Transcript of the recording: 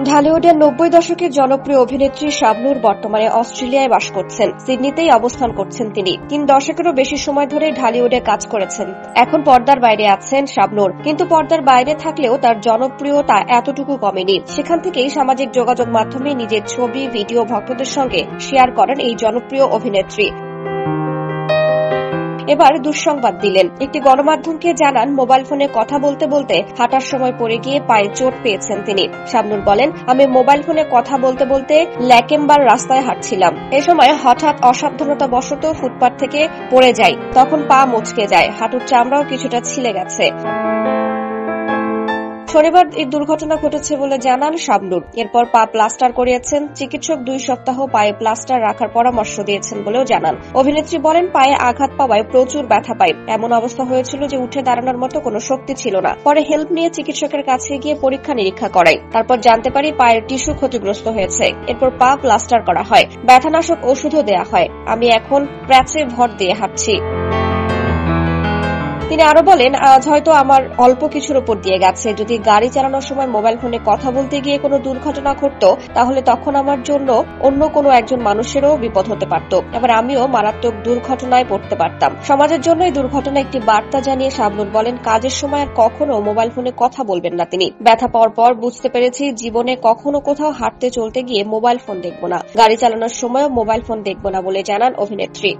ঢালিউডের ৯০ দশকের জনপ্রিয় অভিনেত্রী শাবনূর বর্তমানে অস্ট্রেলিয়ায় বাস করছেন। সিডনিতেই অবস্থান করছেন তিনি। ৩ দশকেরও বেশি সময় ধরে ঢালিউডে কাজ করেছেন। এখন পর্দার বাইরে আছেন শাবনূর, কিন্তু পর্দার বাইরে থাকলেও তার জনপ্রিয়তা এতটুকু কমেনি। সেখান থেকেই সামাজিক যোগাযোগ মাধ্যমে নিজের ছবি, ভিডিও ভক্তদের সঙ্গে শেয়ার করেন এই জনপ্রিয় অভিনেত্রী। এবার দুঃসংবাদ দিলেন। একটি গণমাধ্যমকে জানান, মোবাইল ফোনে কথা বলতে বলতে হাঁটার সময় পড়ে গিয়ে পায়ে চোট পেয়েছেন তিনি। শাবনূর বলেন, আমি মোবাইল ফোনে কথা বলতে বলতে ল্যাকেম্বার রাস্তায় হাঁটছিলাম। এ সময় হঠাৎ অসাবধানতাবশত ফুটপাত থেকে পড়ে যাই। তখন পা মচকে যায়, হাঁটুর চামড়াও কিছুটা ছিলে গেছে। শনিবার এই দুর্ঘটনা ঘটেছে বলে জানান শাবনূর। এরপর পা প্লাস্টার করিয়েছেন। চিকিৎসক 2 সপ্তাহ পায়ে প্লাস্টার রাখার পরামর্শ দিয়েছেন বলেও জানান। অভিনেত্রী বলেন, পায়ে আঘাত পাওয়ায় প্রচুর ব্যথা পাই। এমন অবস্থা হয়েছিল যে উঠে দাঁড়ানোর মতো কোনো শক্তি ছিল না। পরে হেল্প নিয়ে চিকিৎসকের কাছে গিয়ে পরীক্ষা নিরীক্ষা করাই। তারপর জানতে পারি পায়ের টিস্যু ক্ষতিগ্রস্ত হয়েছে। এরপর পা প্লাস্টার করা হয়, ব্যথানাশক ওষুধও দেয়া হয়। আমি এখন প্যাচে ভর দিয়ে হাঁটছি। তিনি আরো বলেন, আজ হয়তো আমার অল্প কিছুর উপর দিয়ে গেছে। যদি গাড়ি চালানোর সময় মোবাইল ফোনে কথা বলতে গিয়ে কোনো দুর্ঘটনা ঘটত, তাহলে তখন আমার জন্য অন্য কোনো একজন মানুষেরও বিপদ হতে পারত। এবার আমিও মারাত্মক দুর্ঘটনায় পড়তে পারতাম। সমাজের জন্য এই দুর্ঘটনা একটি বার্তা জানিয়ে শাবনূর বলেন, কাজের সময় আর কখনো মোবাইল ফোনে কথা বলবেন না তিনি। ব্যথা পাওয়ার পর বুঝতে পেরেছি, জীবনে কখনো কোথাও হাঁটতে চলতে গিয়ে মোবাইল ফোন দেখব না, গাড়ি চালানোর সময়ও মোবাইল ফোন দেখব না বলে জানান অভিনেত্রী।